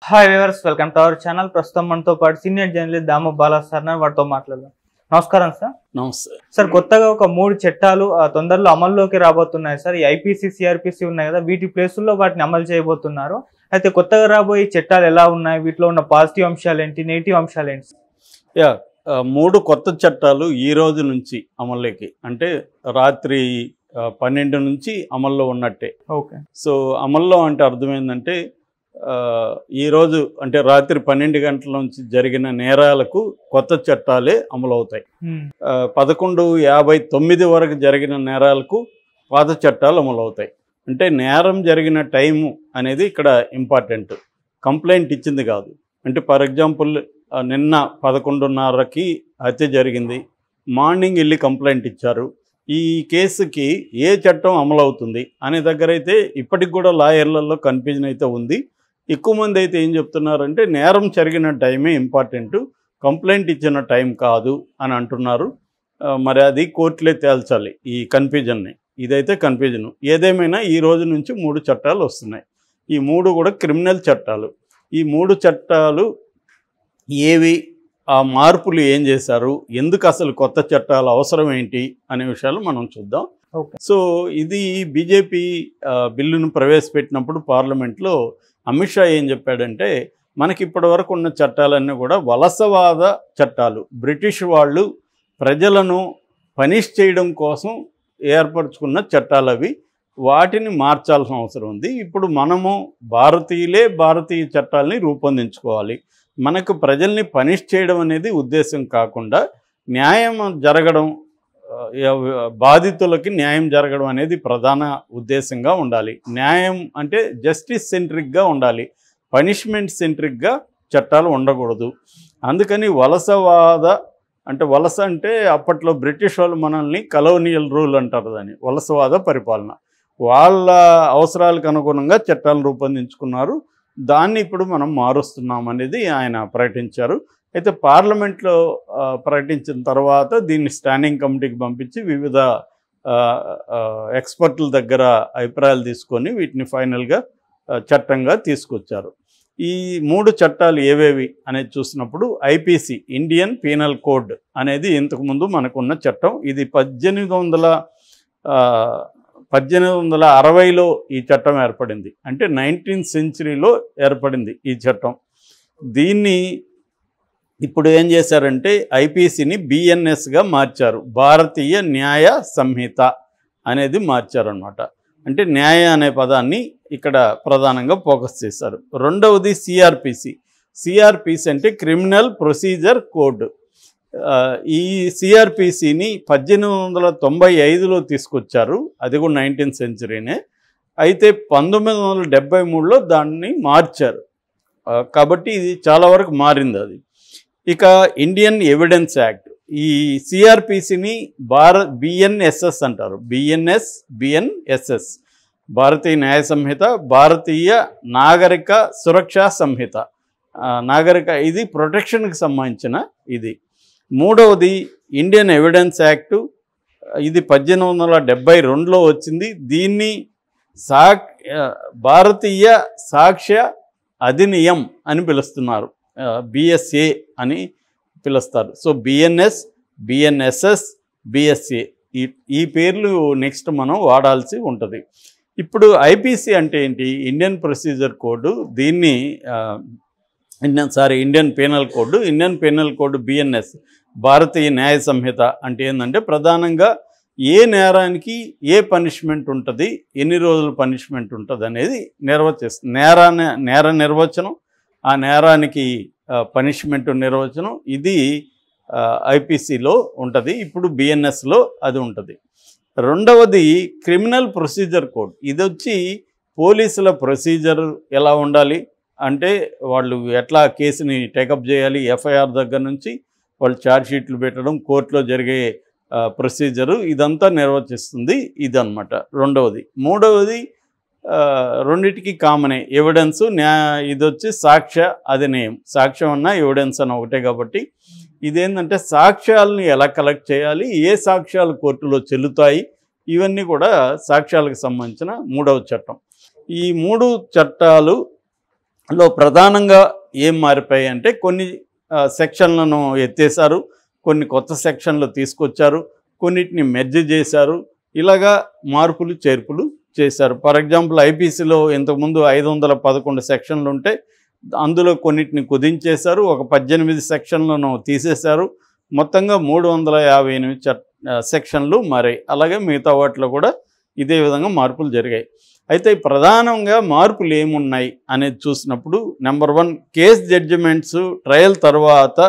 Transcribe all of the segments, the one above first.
Hi viewers, welcome to our channel. ప్రస్తుతం మనతో పాటు సీనియర్ జర్నలిస్ట్ దాము బాలా సార్ వారితో మాట్లాడదాం. నమస్కారం సార్. నమస్తే సార్, కొత్తగా ఒక 3 చట్టాలు తొందరలో అమల్లోకి రాబోతున్నాయి సార్. ఈ ఐపీసీ, సిఆర్పిసి ఉన్నాయి కదా, వీటి ప్లేసుల్లో వాటిని అమలు చేయబోతున్నారు. అయితే కొత్తగా రాబోయే చట్టాలు ఎలా ఉన్నాయి, వీటిలో ఉన్న పాజిటివ్ అంశాలు ఏంటి, నెగిటివ్ అంశాలు ఏంటి? 3 కొత్త చట్టాలు ఈ రోజు నుంచి అమల్లోకి, అంటే రాత్రి 12 నుంచి అమల్లో ఉన్నట్టే. ఓకే. సో అమల్లో అంటే అర్థమైందంటే ఈరోజు అంటే రాత్రి 12 గంటల నుంచి జరిగిన నేరాలకు కొత్త చట్టాలే అమలవుతాయి. 11:59 వరకు జరిగిన నేరాలకు పాత చట్టాలు అమలవుతాయి. అంటే నేరం జరిగిన టైము అనేది ఇక్కడ ఇంపార్టెంట్, కంప్లైంట్ ఇచ్చింది కాదు. అంటే ఫర్ ఎగ్జాంపుల్ నిన్న 11:30కి హత్య జరిగింది, మార్నింగ్ వెళ్ళి కంప్లైంట్ ఇచ్చారు. ఈ కేసుకి ఏ చట్టం అమలవుతుంది అనే దగ్గర అయితే ఇప్పటికి కూడా లాయర్లలో కన్ఫ్యూజన్ అయితే ఉంది. ఎక్కువ మంది అయితే ఏం చెప్తున్నారంటే నేరం జరిగిన టైమే ఇంపార్టెంట్, కంప్లైంట్ ఇచ్చిన టైం కాదు అని అంటున్నారు. మరి అది కోర్టులే తేల్చాలి ఈ కన్ఫ్యూజన్ని. ఇదైతే కన్ఫ్యూజన్. ఏదేమైనా ఈ రోజు నుంచి 3 చట్టాలు వస్తున్నాయి. ఈ 3 కూడా క్రిమినల్ చట్టాలు. ఈ 3 చట్టాలు ఏవి, ఆ మార్పులు ఏం చేశారు, ఎందుకు అసలు కొత్త చట్టాలు అవసరం ఏంటి అనే విషయాలు మనం చూద్దాం. సో ఇది బీజేపీ బిల్లును ప్రవేశపెట్టినప్పుడు పార్లమెంట్లో అమిత్ షా ఏం చెప్పాడంటే, మనకి ఇప్పటి వరకు ఉన్న చట్టాలన్నీ కూడా వలసవాద చట్టాలు, బ్రిటిష్ వాళ్ళు ప్రజలను పనిష్ చేయడం కోసం ఏర్పరచుకున్న చట్టాలు అవి, వాటిని మార్చాల్సిన అవసరం ఉంది. ఇప్పుడు మనము భారతీయులే భారతీయ చట్టాలని రూపొందించుకోవాలి. మనకు ప్రజల్ని పనిష్ చేయడం అనేది ఉద్దేశం కాకుండా న్యాయం జరగడం, బాధితులకి న్యాయం జరగడం అనేది ప్రధాన ఉద్దేశంగా ఉండాలి. న్యాయం అంటే జస్టిస్ సెంట్రిక్గా ఉండాలి, పనిష్మెంట్ సెంట్రిక్గా చట్టాలు ఉండకూడదు. అందుకని వలసవాద అంటే, వలస అంటే అప్పట్లో బ్రిటిష్ వాళ్ళు మనల్ని కలోనియల్ రూల్ అంటారు, దాన్ని వలసవాద పరిపాలన. వాళ్ళ అవసరాలకు అనుగుణంగా చట్టాలు రూపొందించుకున్నారు. దాన్ని ఇప్పుడు మనం మారుస్తున్నాం అనేది ఆయన ప్రకటించారు. అయితే పార్లమెంట్లో ప్రకటించిన తర్వాత దీన్ని స్టాండింగ్ కమిటీకి పంపించి వివిధ ఎక్స్పర్ట్ల దగ్గర అభిప్రాయాలు తీసుకొని వీటిని ఫైనల్గా చట్టంగా తీసుకొచ్చారు. ఈ 3 చట్టాలు ఏవేవి అనేది చూసినప్పుడు ఐపీసీ, ఇండియన్ పీనల్ కోడ్ అనేది ఇంతకుముందు మనకున్న చట్టం. ఇది 1860లో ఈ చట్టం ఏర్పడింది. అంటే 19th సెంచరీలో ఏర్పడింది ఈ చట్టం. దీన్ని ఇప్పుడు ఏం చేశారంటే ఐపీసీని బిఎన్ఎస్గా మార్చారు, భారతీయ న్యాయ సంహిత అనేది మార్చారనమాట. అంటే న్యాయ అనే పదాన్ని ఇక్కడ ప్రధానంగా ఫోకస్ చేశారు. రెండవది సిఆర్పిసి. సిఆర్పిసి అంటే క్రిమినల్ ప్రొసీజర్ కోడ్. ఈ సిఆర్పిసిని 1895లో తీసుకొచ్చారు, అది కూడా 19th సెంచరీనే. అయితే 1973లో దాన్ని మార్చారు. కాబట్టి ఇది చాలా వరకు మారింది అది. ఇక ఇండియన్ ఎవిడెన్స్ యాక్ట్, ఈ సిఆర్పిసిని బిఎన్ఎస్ఎస్ అంటారు, బిఎన్ఎస్ఎస్, భారతీయ న్యాయ సంహిత, భారతీయ నాగరిక సురక్షా సంహిత. ఇది ప్రొటెక్షన్కి సంబంధించిన ఇది. మూడవది ఇండియన్ ఎవిడెన్స్ యాక్టు, ఇది 1872లో వచ్చింది. దీన్ని భారతీయ సాక్ష్య అధినియం అని పిలుస్తున్నారు, బిఎస్ఏ అని పిలుస్తారు. సో బిఎన్ఎస్, బిఎన్ఎస్ఎస్, బిఎస్ఏ ఈ పేర్లు నెక్స్ట్ మనం వాడాల్సి ఉంటుంది. ఇప్పుడు ఐపీసీ అంటే ఏంటి? Indian procedure code. దీన్ని Indian penal code. Indian penal code BNS, Bharatiya Nyaya Sanhita అంటే ఏంటంటే ప్రధానంగా ఏ నేరానికి ఏ పనిష్మెంట్ ఉంటుంది, ఎన్ని రోజులు పనిష్మెంట్ ఉంటుంది అనేది నిర్వచిస్తుంది. నేర నిర్వచనం, ఆ నేరానికి పనిష్మెంట్ నిర్వచనం, ఇది ఐపీసీలో ఉంటుంది. ఇప్పుడు బిఎన్ఎస్లో అది ఉంటుంది. రెండవది క్రిమినల్ ప్రొసీజర్ కోడ్. ఇది వచ్చి పోలీసుల ప్రొసీజర్ ఎలా ఉండాలి అంటే, వాళ్ళు ఎట్లా కేసుని టేకప్ చేయాలి, ఎఫ్ఐఆర్ దగ్గర నుంచి వాళ్ళు ఛార్జ్షీట్లు పెట్టడం, కోర్టులో జరిగే ప్రొసీజరు, ఇదంతా నిర్వచిస్తుంది. ఇదన్నమాట రెండవది. మూడవది రెండిటికి కామనే, ఎవిడెన్స్. ఇది వచ్చి సాక్ష్య అధినియం. సాక్ష్యం అన్న ఎవిడెన్స్ అన్న ఒకటే కాబట్టి ఇదేంటంటే సాక్ష్యాలను ఎలా కలెక్ట్ చేయాలి, ఏ సాక్ష్యాలు కోర్టులో చెల్లుతాయి, ఇవన్నీ కూడా సాక్ష్యాలకు సంబంధించిన 3వ చట్టం. ఈ 3 చట్టాలు లో ప్రధానంగా ఏం మారిపోయాయి అంటే కొన్ని సెక్షన్లను ఎత్తేసారు, కొన్ని కొత్త సెక్షన్లు తీసుకొచ్చారు, కొన్నిటిని మెర్జ్ చేశారు. ఇలాగా మార్పులు చేర్పులు చేశారు. ఫర్ ఎగ్జాంపుల్ ఐపీసీలో ఇంతకుముందు 511 సెక్షన్లు ఉంటే అందులో కొన్నిటిని కుదించేశారు, ఒక 18 సెక్షన్లను తీసేశారు, మొత్తంగా 358 సెక్షన్లు మారాయి. అలాగే మిగతా వాటిలో కూడా ఇదే విధంగా మార్పులు జరిగాయి. అయితే ప్రధానంగా మార్పులు ఏమున్నాయి అనేది చూసినప్పుడు నెంబర్ 1 కేస్ జడ్జిమెంట్స్ ట్రయల్ తర్వాత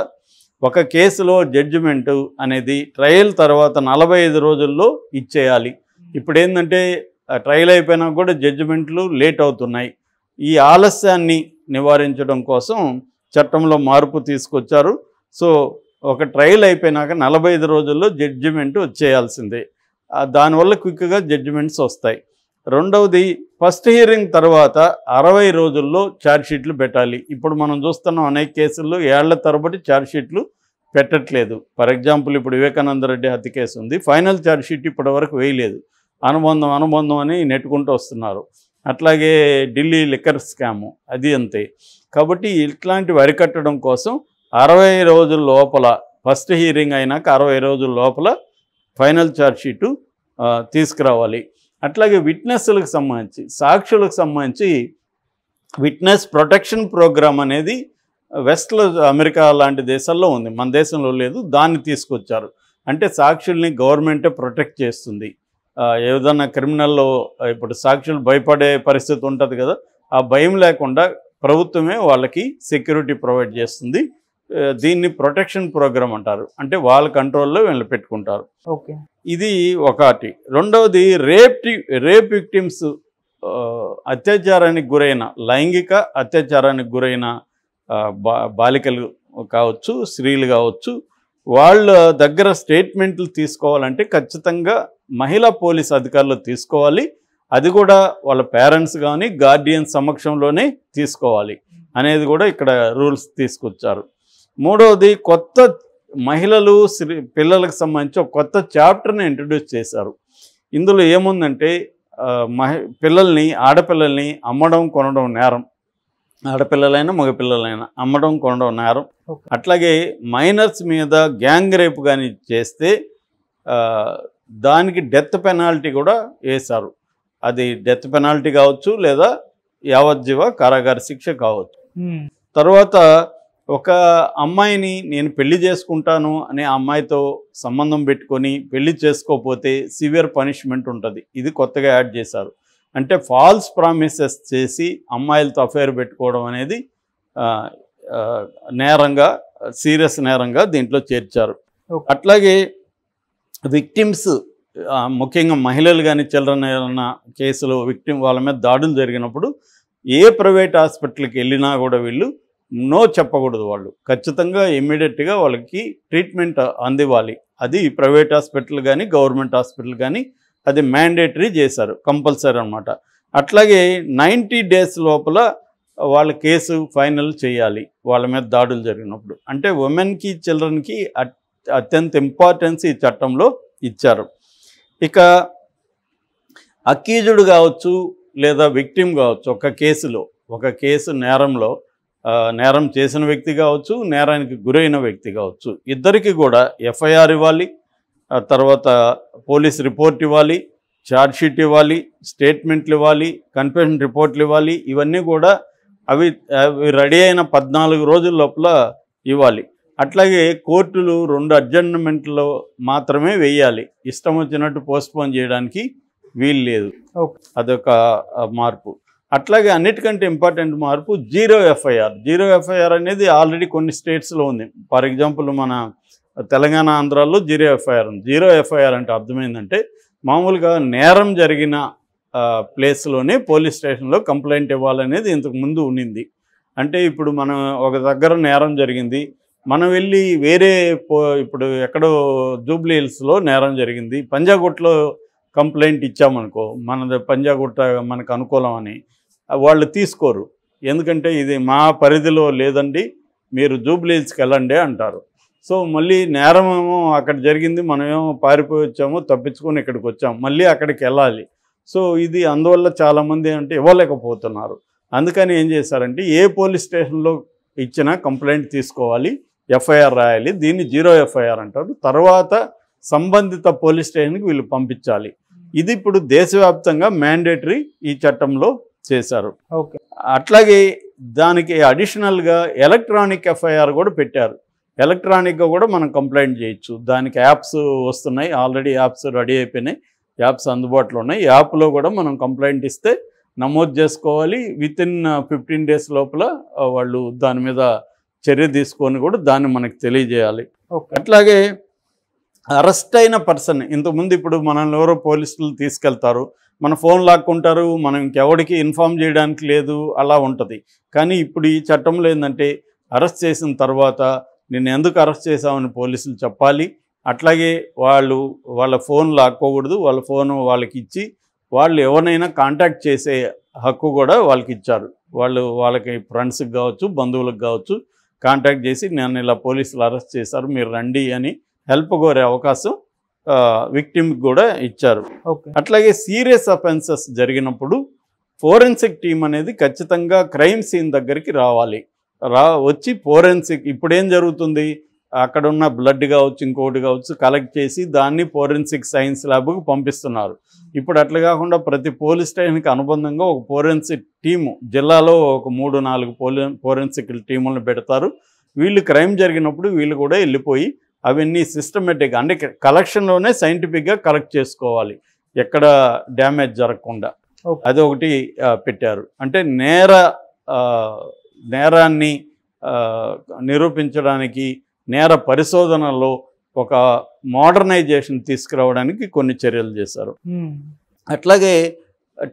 ఒక కేసులో జడ్జిమెంటు అనేది ట్రయల్ తర్వాత 45 రోజుల్లో ఇచ్చేయాలి. ఇప్పుడు ఏంటంటే ట్రయల్ అయిపోయినా కూడా జడ్జిమెంట్లు లేట్ అవుతున్నాయి. ఈ ఆలస్యాన్ని నివారించడం కోసం చట్టంలో మార్పు తీసుకొచ్చారు. సో ఒక ట్రయల్ అయిపోయినాక 45 రోజుల్లో జడ్జిమెంట్ వచ్చేయాల్సిందే. దానివల్ల క్విక్గా జడ్జిమెంట్స్ వస్తాయి. రెండవది ఫస్ట్ హియరింగ్ తర్వాత 60 రోజుల్లో ఛార్జ్షీట్లు పెట్టాలి. ఇప్పుడు మనం చూస్తున్నాం అనేక కేసుల్లో ఏళ్ల తరబడి ఛార్జ్షీట్లు పెట్టట్లేదు. ఫర్ ఎగ్జాంపుల్ ఇప్పుడు వివేకానంద రెడ్డి హత్య కేసు ఉంది, ఫైనల్ ఛార్జ్షీట్ ఇప్పటి వరకు వేయలేదు, అనుబంధం అని నెట్టుకుంటూ వస్తున్నారు. అట్లాగే ఢిల్లీ లిక్కర్ స్కాము అది అంతే. కాబట్టి ఇట్లాంటివి అరికట్టడం కోసం 60 రోజుల లోపల ఫస్ట్ హియరింగ్ అయినాక 60 రోజుల లోపల ఫైనల్ ఛార్జ్షీటు తీసుకురావాలి. అట్లాగే విట్నెస్లకు సంబంధించి సాక్షులకు సంబంధించి విట్నెస్ ప్రొటెక్షన్ ప్రోగ్రామ్ అనేది వెస్ట్లో అమెరికా లాంటి దేశాల్లో ఉంది, మన దేశంలో లేదు. దాన్ని తీసుకొచ్చారు. అంటే సాక్షుల్ని గవర్నమెంటే ప్రొటెక్ట్ చేస్తుంది. ఏదన్నా క్రిమినల్లో ఇప్పుడు సాక్షులు భయపడే పరిస్థితి ఉంటుంది కదా, ఆ భయం లేకుండా ప్రభుత్వమే వాళ్ళకి సెక్యూరిటీ ప్రొవైడ్ చేస్తుంది. దీన్ని ప్రొటెక్షన్ ప్రోగ్రామ్ అంటారు. అంటే వాళ్ళ కంట్రోల్లో వీళ్ళు పెట్టుకుంటారు. ఓకే, ఇది ఒకటి. రెండవది రేప్ విక్టిమ్స్, అత్యాచారానికి గురైన లైంగిక అత్యాచారానికి గురైన బాలికలు కావచ్చు, స్త్రీలు కావచ్చు, వాళ్ళ దగ్గర స్టేట్మెంట్లు తీసుకోవాలంటే ఖచ్చితంగా మహిళా పోలీస్ అధికారులు తీసుకోవాలి. అది కూడా వాళ్ళ పేరెంట్స్ కానీ గార్డియన్ సమక్షంలోనే తీసుకోవాలి అనేది కూడా ఇక్కడ రూల్స్ తీసుకొచ్చారు. మూడవది కొత్త మహిళలు పిల్లలకు సంబంధించి ఒక కొత్త చాప్టర్ని ఇంట్రడ్యూస్ చేశారు. ఇందులో ఏముందంటే పిల్లల్ని ఆడపిల్లల్ని అమ్మడం కొనడం నేరం, ఆడపిల్లలైనా మగపిల్లలైనా అమ్మడం కొనడం నేరం. అట్లాగే మైనర్స్ మీద గ్యాంగ్ రేప్ కానీ చేస్తే దానికి డెత్ పెనాల్టీ కూడా వేశారు. అది డెత్ పెనాల్టీ కావచ్చు లేదా యావజ్జీవ కారాగార శిక్ష కావచ్చు. తర్వాత ఒక అమ్మాయిని నేను పెళ్లి చేసుకుంటాను అనే అమ్మాయితో సంబంధం పెట్టుకొని పెళ్లి చేసుకోకపోతే సివియర్ పనిష్మెంట్ ఉంటుంది. ఇది కొత్తగా యాడ్ చేశారు. అంటే ఫాల్స్ ప్రామిసెస్ చేసి అమ్మాయిలతో అఫైర్ పెట్టుకోవడం అనేది నేరంగా, సీరియస్ నేరంగా దీంట్లో చేర్చారు. అట్లాగే విక్టిమ్స్, ముఖ్యంగా మహిళలు కానీ చిల్డ్రన్ ఏదైనా కేసులో విక్టిమ్ వాళ్ళ మీద దాడులు జరిగినప్పుడు ఏ ప్రైవేట్ హాస్పిటల్కి వెళ్ళినా కూడా వీళ్ళు నో చెప్పకూడదు. వాళ్ళు ఖచ్చితంగా ఇమ్మీడియట్గా వాళ్ళకి ట్రీట్మెంట్ అందివ్వాలి. అది ప్రైవేట్ హాస్పిటల్ కానీ గవర్నమెంట్ హాస్పిటల్ కానీ అది మ్యాండేటరీ చేశారు, కంపల్సరీ అనమాట. అట్లాగే 90 days లోపల వాళ్ళ కేసు ఫైనల్ చేయాలి వాళ్ళ మీద దాడులు జరిగినప్పుడు. అంటే ఉమెన్కి చిల్డ్రన్కి అత్యంత ఇంపార్టెన్స్ ఈ చట్టంలో ఇచ్చారు. ఇక అక్యూజ్డ్ కావచ్చు లేదా విక్టిమ్ కావచ్చు, ఒక కేసు నేరంలో నేరం చేసిన వ్యక్తి కావచ్చు, నేరానికి గురైన వ్యక్తి కావచ్చు, ఇద్దరికి కూడా ఎఫ్ఐఆర్ ఇవ్వాలి, తర్వాత పోలీస్ రిపోర్ట్ ఇవ్వాలి, ఛార్జ్షీట్ ఇవ్వాలి, స్టేట్మెంట్లు ఇవ్వాలి, కన్ఫెషన్ రిపోర్ట్లు ఇవ్వాలి. ఇవన్నీ కూడా అవి రెడీ అయిన 14 రోజుల లోపల ఇవ్వాలి. అట్లాగే కోర్టులు 2 అడ్జర్న్మెంట్లో మాత్రమే వేయాలి, ఇష్టం వచ్చినట్టు పోస్ట్పోన్ చేయడానికి వీలు లేదు. అదొక మార్పు. అట్లాగే అన్నిటికంటే ఇంపార్టెంట్ మార్పు జీరో ఎఫ్ఐఆర్ అనేది ఆల్రెడీ కొన్ని స్టేట్స్లో ఉంది. ఫర్ ఎగ్జాంపుల్ మన తెలంగాణ, ఆంధ్రాలో జీరో ఎఫ్ఐఆర్ ఉంది. జీరో ఎఫ్ఐఆర్ అంటే అర్థమైందంటే మామూలుగా నేరం జరిగిన ప్లేస్లోనే పోలీస్ స్టేషన్లో కంప్లైంట్ ఇవ్వాలనేది ఇంతకు ముందు ఉండింది. అంటే ఇప్పుడు మనం ఒక దగ్గర నేరం జరిగింది, మనం వెళ్ళి వేరే ఇప్పుడు ఎక్కడో జూబ్లీ హిల్స్లో నేరం జరిగింది, పంజాగుట్టలో కంప్లైంట్ ఇచ్చామనుకో, మనది పంజాగుట్ట మనకు అనుకూలం అని వాళ్ళు తీసుకోరు. ఎందుకంటే ఇది మా పరిధిలో లేదండి, మీరు జూబ్లీ హిల్స్కి వెళ్ళండి అంటారు. సో మళ్ళీ నేరమేమో అక్కడ జరిగింది, మనమేమో పారిపోయి వచ్చాము, తప్పించుకొని ఇక్కడికి వచ్చాము, మళ్ళీ అక్కడికి వెళ్ళాలి. సో ఇది అందువల్ల చాలామంది అంటే ఇవ్వలేకపోతున్నారు. అందుకని ఏం చేశారంటే ఏ పోలీస్ స్టేషన్లో ఇచ్చినా కంప్లైంట్ తీసుకోవాలి, ఎఫ్ఐఆర్ రాయాలి. దీన్ని 0 ఎఫ్ఐఆర్ అంటారు. తర్వాత సంబంధిత పోలీస్ స్టేషన్కి వీళ్ళు పంపించాలి. ఇది ఇప్పుడు దేశవ్యాప్తంగా మ్యాండేటరీ ఈ చట్టంలో చేశారు. అట్లాగే దానికి అడిషనల్గా ఎలక్ట్రానిక్ ఎఫ్ఐఆర్ కూడా పెట్టారు. ఎలక్ట్రానిక్గా కూడా మనం కంప్లైంట్ చేయొచ్చు. దానికి యాప్స్ వస్తున్నాయి, ఆల్రెడీ యాప్స్ రెడీ అయిపోయినాయి, యాప్స్ అందుబాటులో ఉన్నాయి. యాప్లో కూడా మనం కంప్లైంట్ ఇస్తే నమోదు చేసుకోవాలి. వితిన్ 15 days లోపల వాళ్ళు దాని మీద చర్య తీసుకొని కూడా దాన్ని మనకు తెలియజేయాలి. అట్లాగే అరెస్ట్ అయిన పర్సన్, ఇంతకుముందు ఇప్పుడు మనల్ని ఎవరో పోలీసులు తీసుకెళ్తారు, మన ఫోన్ లాక్కుంటారు, మనం ఇంకెవరికి ఇన్ఫామ్ చేయడానికి లేదు, అలా ఉంటుంది. కానీ ఇప్పుడు ఈ చట్టంలో ఏంటంటే అరెస్ట్ చేసిన తర్వాత నిన్ను ఎందుకు అరెస్ట్ చేసామని పోలీసులు చెప్పాలి. అట్లాగే వాళ్ళ ఫోన్ లాక్కోకూడదు, వాళ్ళ ఫోన్ వాళ్ళకి ఇచ్చి వాళ్ళు ఎవరినైనా కాంటాక్ట్ చేసే హక్కు కూడా వాళ్ళకి ఇచ్చారు. వాళ్ళకి ఫ్రెండ్స్కి కావచ్చు, బంధువులకు కావచ్చు కాంటాక్ట్ చేసి నన్ను ఇలా పోలీసులు అరెస్ట్ చేశారు, మీరు రండి అని హెల్ప్ కోరే అవకాశం విక్టిమ్కి కూడా ఇచ్చారు. అట్లాగే సీరియస్ అఫెన్సెస్ జరిగినప్పుడు ఫోరెన్సిక్ టీం అనేది ఖచ్చితంగా క్రైమ్ సీన్ దగ్గరికి రావాలి. వచ్చి ఫోరెన్సిక్, ఇప్పుడేం జరుగుతుంది, అక్కడ ఉన్న బ్లడ్ కావచ్చు, ఇంకోటి కావచ్చు కలెక్ట్ చేసి దాన్ని ఫోరెన్సిక్ సైన్స్ ల్యాబ్కి పంపిస్తున్నారు. ఇప్పుడు అట్లా కాకుండా ప్రతి పోలీస్ స్టేషన్కి అనుబంధంగా ఒక ఫోరెన్సిక్ టీము, జిల్లాలో ఒక 3-4 ఫోరెన్సిక్ టీములను పెడతారు. వీళ్ళు క్రైమ్ జరిగినప్పుడు వీళ్ళు కూడా వెళ్ళిపోయి అవన్నీ సిస్టమేటిక్గా అంటే కలెక్షన్లోనే సైంటిఫిక్గా కలెక్ట్ చేసుకోవాలి, ఎక్కడ డ్యామేజ్ జరగకుండా. అది ఒకటి పెట్టారు. అంటే నేరాన్ని నిరూపించడానికి నేర పరిశోధనలో ఒక మోడర్నైజేషన్ తీసుకురావడానికి కొన్ని చర్యలు చేశారు. అట్లాగే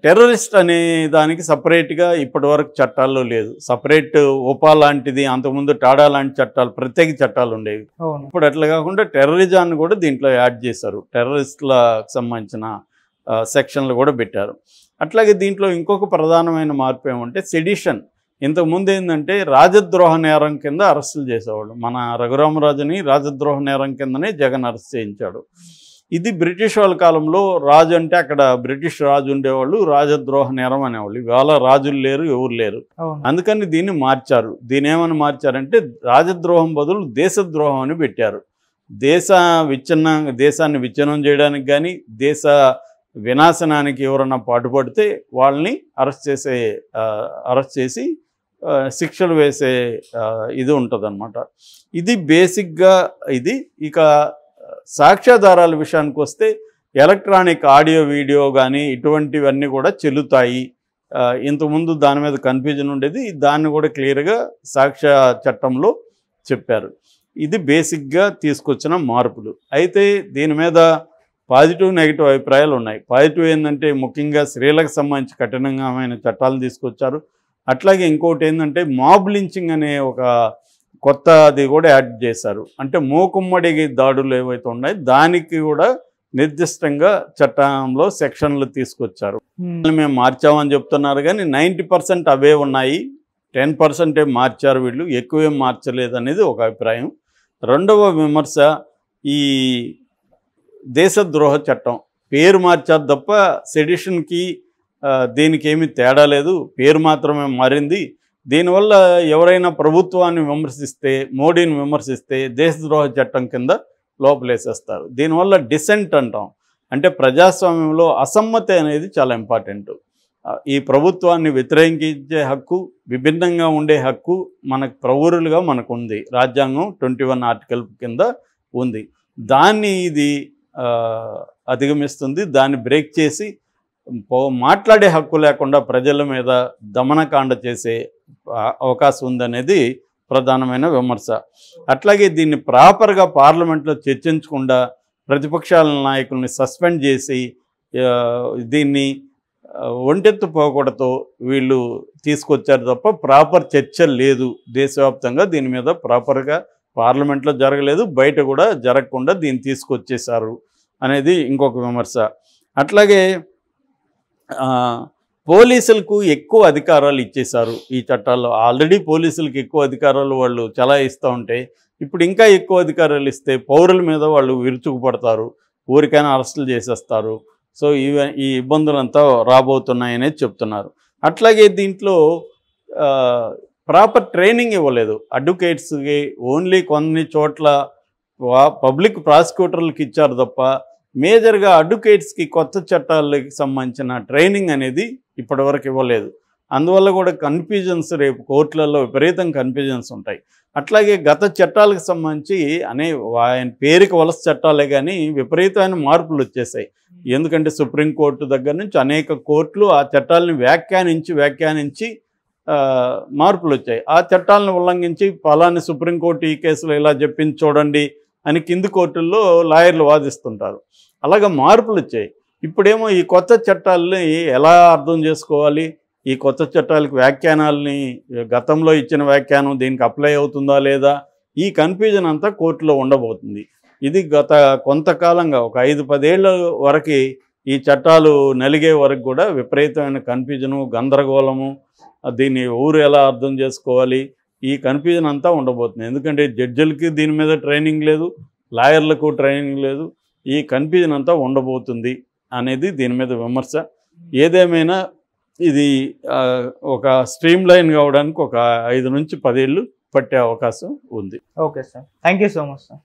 టెర్రరిస్ట్ అనే దానికి సపరేట్గా ఇప్పటివరకు చట్టాల్లో లేదు. సపరేట్ ఉపా లాంటిది, అంతకుముందు టాడా లాంటి చట్టాలు, ప్రత్యేక చట్టాలు ఉండేవి. ఇప్పుడు అట్లా కాకుండా టెర్రరిజాన్ని కూడా దీంట్లో యాడ్ చేశారు. టెర్రరిస్టులకు సంబంధించిన సెక్షన్లు కూడా పెట్టారు. అట్లాగే దీంట్లో ఇంకొక ప్రధానమైన మార్పు ఏమంటే సెడిషన్. ఇంతకుముందు ఏంటంటే రాజద్రోహ నేరం కింద అరెస్టులు చేసేవాళ్ళు. మన రఘురామరాజుని రాజద్రోహ నేరం కిందనే జగన్ అరెస్ట్ చేయించాడు. ఇది బ్రిటిష్ వాళ్ళ కాలంలో రాజు అంటే అక్కడ బ్రిటిష్ రాజు ఉండేవాళ్ళు, రాజద్రోహ నేరం అనేవాళ్ళు. ఇవాళ రాజులు లేరు, ఎవరు లేరు. అందుకని దీన్ని మార్చారు. దీన్ని ఏమని మార్చారంటే రాజద్రోహం బదులు దేశద్రోహం అని పెట్టారు. దేశాన్ని విచ్ఛిన్నం చేయడానికి కానీ దేశ వినాశనానికి ఎవరన్నా పాటుపడితే వాళ్ళని అరెస్ట్ చేసి శిక్షలు వేసే ఇది ఉంటుందన్నమాట. ఇది బేసిక్గా ఇది. ఇక సాక్ష్యాధారాల విషయానికి వస్తే ఎలక్ట్రానిక్ ఆడియో వీడియో కానీ ఇటువంటివన్నీ కూడా చెల్లుతాయి. ఇంతకుముందు దాని మీద కన్ఫ్యూజన్ ఉండేది, దాన్ని కూడా క్లియర్గా సాక్ష్య చట్టంలో చెప్పారు. ఇది బేసిక్గా తీసుకొచ్చిన మార్పులు. అయితే దీని మీద పాజిటివ్ నెగిటివ్ అభిప్రాయాలు ఉన్నాయి. పాజిటివ్ ఏంటంటే ముఖ్యంగా స్త్రీలకు సంబంధించి కఠినమైన చట్టాలు తీసుకొచ్చారు. అట్లాగే ఇంకోటి ఏంటంటే మాబ్ లించింగ్ అనే ఒక కొత్తది కూడా యాడ్ చేశారు. అంటే మూకుమ్మడి దాడులు ఏవైతే ఉన్నాయో దానికి కూడా నిర్దిష్టంగా చట్టంలో సెక్షన్లు తీసుకొచ్చారు. మేము మార్చామని చెప్తున్నారు కానీ 90% అవే ఉన్నాయి, 10% మార్చారు వీళ్ళు, ఎక్కువేం మార్చలేదు అనేది ఒక అభిప్రాయం. రెండవ విమర్శ, ఈ దేశద్రోహ చట్టం పేరు మార్చారు తప్ప సెడిషన్కి దీనికి ఏమీ తేడా లేదు, పేరు మాత్రమే మారింది. దీనివల్ల ఎవరైనా ప్రభుత్వాన్ని విమర్శిస్తే, మోడీని విమర్శిస్తే దేశద్రోహ చట్టం కింద లోపలేసేస్తారు. దీనివల్ల డిసెంట్ అంటాం. అంటే ప్రజాస్వామ్యంలో అసమ్మతి అనేది చాలా ఇంపార్టెంట్. ఈ ప్రభుత్వాన్ని వ్యతిరేకించే హక్కు, విభిన్నంగా ఉండే హక్కు మనకు ప్రౌరులుగా మనకు ఉంది. రాజ్యాంగం 21 ఆర్టికల్ కింద ఉంది. దాన్ని ఇది అధిగమిస్తుంది. దాన్ని బ్రేక్ చేసి మాట్లాడే హక్కు లేకుండా ప్రజల మీద దమనకాండ చేసే అవకాశం ఉందనేది ప్రధానమైన విమర్శ. అట్లాగే దీన్ని ప్రాపర్గా పార్లమెంట్లో చర్చించకుండా ప్రతిపక్షాల నాయకుల్ని సస్పెండ్ చేసి దీన్ని ఒంటెత్తు పోకూడతో వీళ్ళు తీసుకొచ్చారు తప్ప ప్రాపర్ చర్చ లేదు. దేశవ్యాప్తంగా దీని మీద ప్రాపర్గా పార్లమెంట్లో జరగలేదు, బయట కూడా జరగకుండా దీన్ని తీసుకొచ్చేశారు అనేది ఇంకొక విమర్శ. అట్లాగే పోలీసులకు ఎక్కువ అధికారాలు ఇచ్చేశారు ఈ చట్టాల్లో. ఆల్రెడీ పోలీసులకు ఎక్కువ అధికారాలు వాళ్ళు చలాయిస్తూ ఉంటే ఇప్పుడు ఇంకా ఎక్కువ అధికారాలు ఇస్తే పౌరుల మీద వాళ్ళు విరుచుకుపడతారు, ఊరికైనా అరెస్టులు చేసేస్తారు. సో ఈ ఇబ్బందులంతా రాబోతున్నాయనే చెప్తున్నారు. అట్లాగే దీంట్లో ప్రాపర్ ట్రైనింగ్ ఇవ్వలేదు అడ్వకేట్స్కి. ఓన్లీ కొన్ని చోట్ల పబ్లిక్ ప్రాసిక్యూటర్లకు ఇచ్చారు తప్ప మేజర్గా అడ్వకేట్స్కి కొత్త చట్టాలకి సంబంధించిన ట్రైనింగ్ అనేది ఇప్పటివరకు ఇవ్వలేదు. అందువల్ల కూడా కన్ఫ్యూజన్స్ రేపు కోర్టులలో విపరీతం కన్ఫ్యూజన్స్ ఉంటాయి. అట్లాగే గత చట్టాలకు సంబంధించి ఆయన పేరుకి వలస చట్టాలే కానీ విపరీతమైన మార్పులు వచ్చేసాయి. ఎందుకంటే సుప్రీంకోర్టు దగ్గర నుంచి అనేక కోర్టులు ఆ చట్టాలను వ్యాఖ్యానించి మార్పులు వచ్చాయి. ఆ చట్టాలను ఉల్లంఘించి పలాని సుప్రీంకోర్టు ఈ కేసులో ఇలా చెప్పింది చూడండి అని కింది కోర్టుల్లో లాయర్లు వాదిస్తుంటారు. అలాగే మార్పులు వచ్చాయి. ఇప్పుడేమో ఈ కొత్త చట్టాలని ఎలా అర్థం చేసుకోవాలి, ఈ కొత్త చట్టాలకు వ్యాఖ్యానాలని గతంలో ఇచ్చిన వ్యాఖ్యానం దీనికి అప్లై అవుతుందా లేదా, ఈ కన్ఫ్యూజన్ అంతా కోర్టులో ఉండబోతుంది. ఇది గత కొంతకాలంగా ఒక 5-10 ఏళ్ళ వరకు ఈ చట్టాలు నలిగే వరకు కూడా విపరీతమైన కన్ఫ్యూజను, గందరగోళము, దీన్ని ఊరు ఎలా అర్థం చేసుకోవాలి, ఈ కన్ఫ్యూజన్ అంతా ఉండబోతుంది. ఎందుకంటే జడ్జిలకి దీని మీద ట్రైనింగ్ లేదు, లాయర్లకు ట్రైనింగ్ లేదు. ఈ కన్ఫ్యూజన్ అంతా ఉండబోతుంది అనేది దీని మీద విమర్శ. ఏదేమైనా ఇది ఒక స్ట్రీమ్ లైన్ కావడానికి ఒక 5 నుంచి 10 ఏళ్ళు పట్టే అవకాశం ఉంది. Okay sir, thank you so much sir.